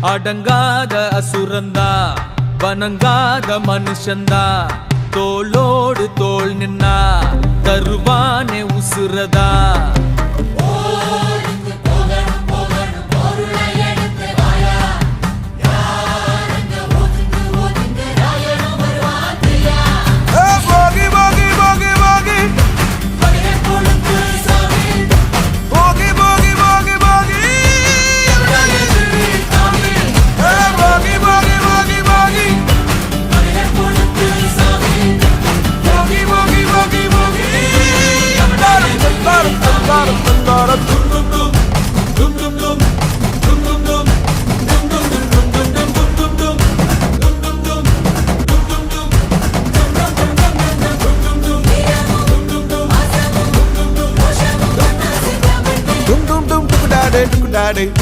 அடங்காத அசுரந்தா வணங்காத மனுஷந்தா தோளோடு தோள் நின்னா தருவானே உசுரதா Daddy